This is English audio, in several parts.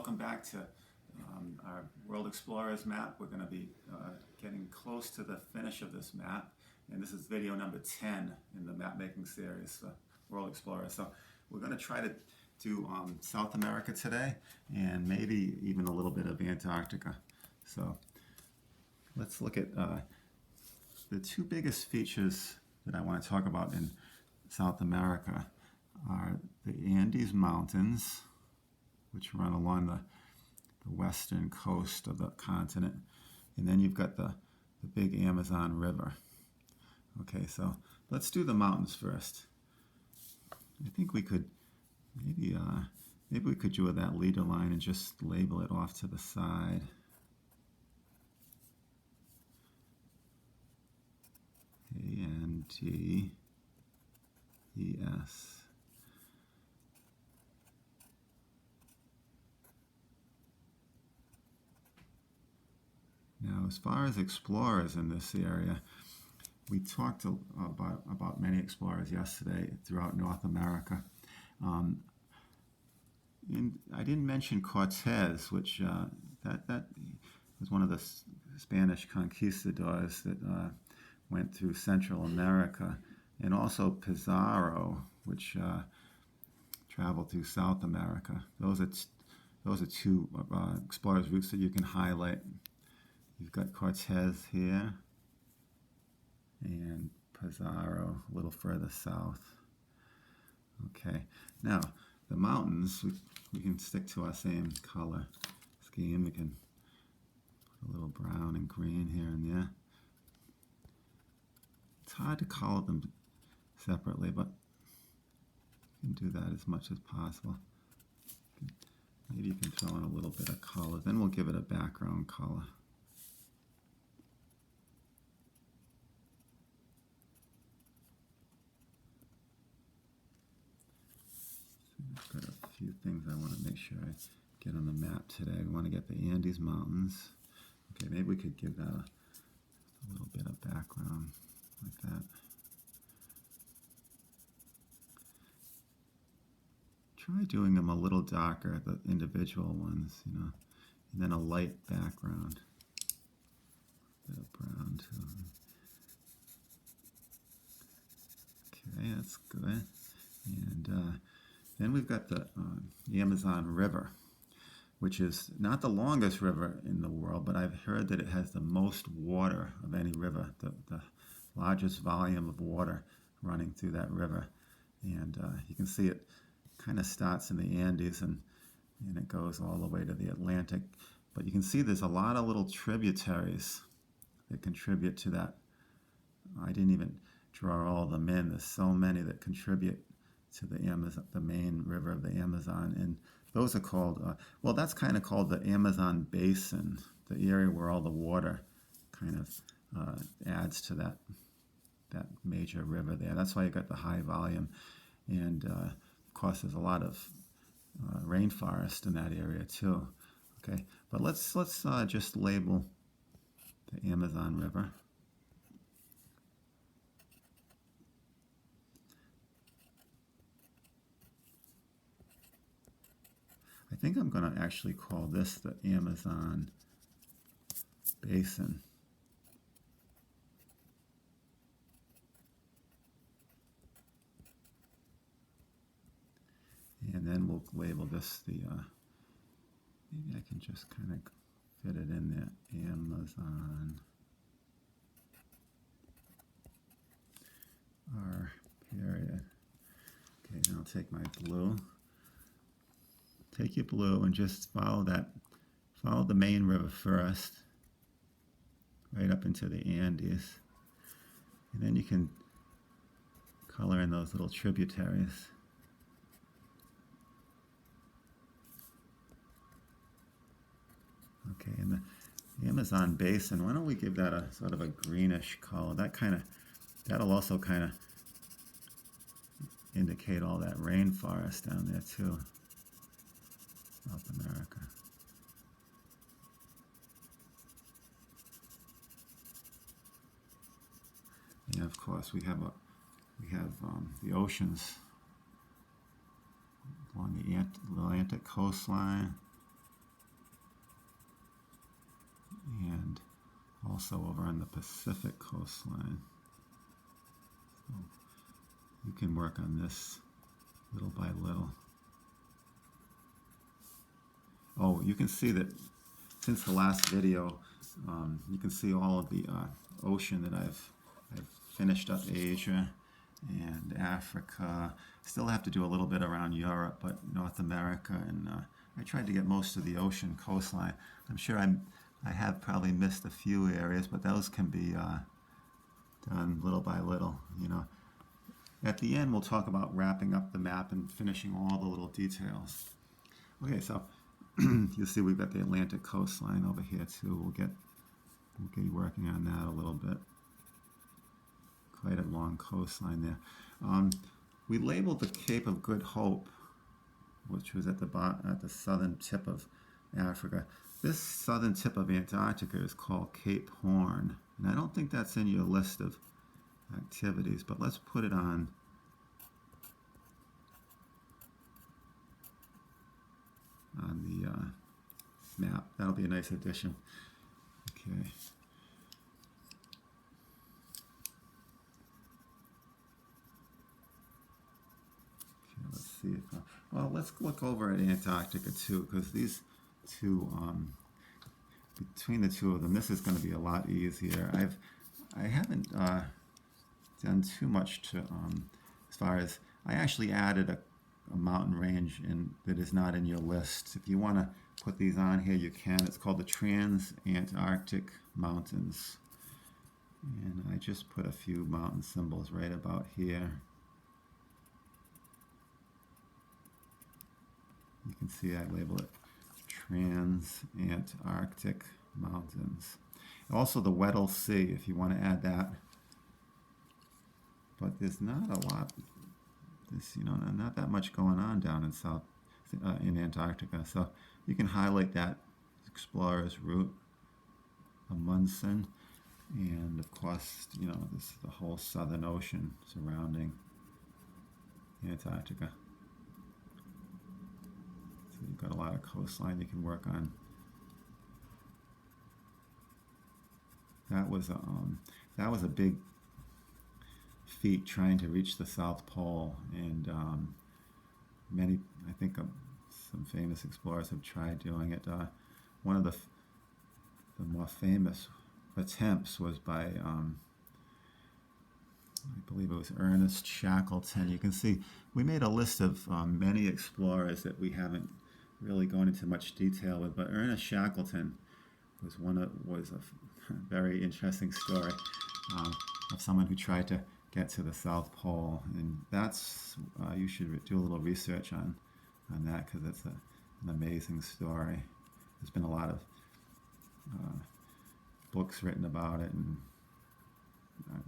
welcome back to our World Explorers map. We're going to be getting close to the finish of this map, and this is video number 10 in the map making series for World Explorers. So we're going to try to do South America today, and maybe even a little bit of Antarctica. So let's look at the two biggest features that I want to talk about in South America are the Andes Mountains, which run along the western coast of the continent, and then you've got the big Amazon River. Okay, so let's do the mountains first. I think we could maybe we could do that leader line and just label it off to the side. ANDES. Now, as far as explorers in this area, we talked about many explorers yesterday throughout North America. And I didn't mention Cortez, which that was one of the Spanish conquistadors that went through Central America, and also Pizarro, which traveled through South America. Those are two explorers' routes that you can highlight. You've got Cortez here and Pizarro a little further south. Okay, now the mountains, we can stick to our same color scheme. We can put a little brown and green here and there. It's hard to color them separately, but you can do that as much as possible. Maybe you can throw in a little bit of color, then we'll give it a background color. I've got a few things I want to make sure I get on the map today. We want to get the Andes Mountains. Okay, maybe we could give that a little bit of background like that. Try doing them a little darker, the individual ones, and then a light background. A bit of brown too. Okay, that's good. And then we've got the Amazon River, which is not the longest river in the world, but I've heard that it has the most water of any river, the largest volume of water running through that river. And you can see it kind of starts in the Andes and it goes all the way to the Atlantic. But you can see there's a lot of little tributaries that contribute to that. I didn't even draw all of them in. There's so many that contribute to the Amazon, the main river of the Amazon, and those are called, well, that's kind of called the Amazon Basin, the area where all the water kind of adds to that major river there. That's why you got the high volume, and of course there's a lot of rainforest in that area too. Okay, but let's just label the Amazon River. I think I'm going to actually call this the Amazon Basin. And then we'll label this the, maybe I can just kind of fit it in there, Amazon R period. Okay, now I'll take my blue. Take your blue and just follow the main river first, right up into the Andes. And then you can color in those little tributaries. Okay, and the Amazon Basin, why don't we give that a sort of a greenish color? That'll also kind of indicate all that rainforest down there too. South America. And of course, we have the oceans along the Atlantic coastline. and also over on the Pacific coastline. So you can work on this little by little. Oh, you can see that since the last video, you can see all of the ocean that I've finished up Asia and Africa. Still have to do a little bit around Europe, but North America, and I tried to get most of the ocean coastline. I'm sure I have probably missed a few areas, but those can be done little by little, you know. At the end, we'll talk about wrapping up the map and finishing all the little details. Okay, so you'll see we've got the Atlantic coastline over here too. We'll get working on that a little bit. Quite a long coastline there. We labeled the Cape of Good Hope, which was at the southern tip of Africa. This southern tip of Antarctica is called Cape Horn, and I don't think that's in your list of activities, but let's put it on the map. That'll be a nice addition. Okay. Let's see if well, let's look over at Antarctica too, because these two, between the two of them, this is going to be a lot easier. I haven't done too much to as far as I actually added a mountain range that is not in your list. If you want to put these on here, you can. It's called the Trans-Antarctic Mountains, and I just put a few mountain symbols right about here. You can see I label it Trans-Antarctic Mountains. Also the Weddell Sea, if you want to add that. But there's not a lot, not that much going on down in Antarctica. So you can highlight that explorer's route, Amundsen, and of course, this is the whole Southern Ocean surrounding Antarctica. So you've got a lot of coastline you can work on. That was a big feat trying to reach the South Pole, and many, I think, some famous explorers have tried doing it. One of the more famous attempts was by, I believe it was Ernest Shackleton. You can see we made a list of many explorers that we haven't really gone into much detail with, but Ernest Shackleton was a very interesting story of someone who tried to get to the South Pole, and that's you should do a little research on that, because it's an amazing story. There's been a lot of books written about it, and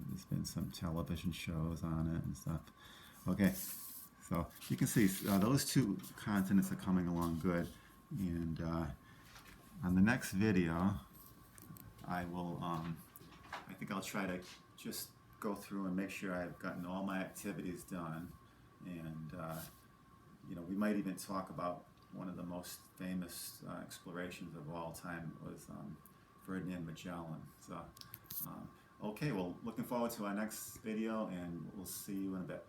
there's been some television shows on it and stuff. Okay, so you can see those two continents are coming along good, and on the next video I will I think I'll try to just go through and make sure I've gotten all my activities done, and we might even talk about one of the most famous explorations of all time was Ferdinand Magellan. So okay, well, looking forward to our next video, and we'll see you in a bit.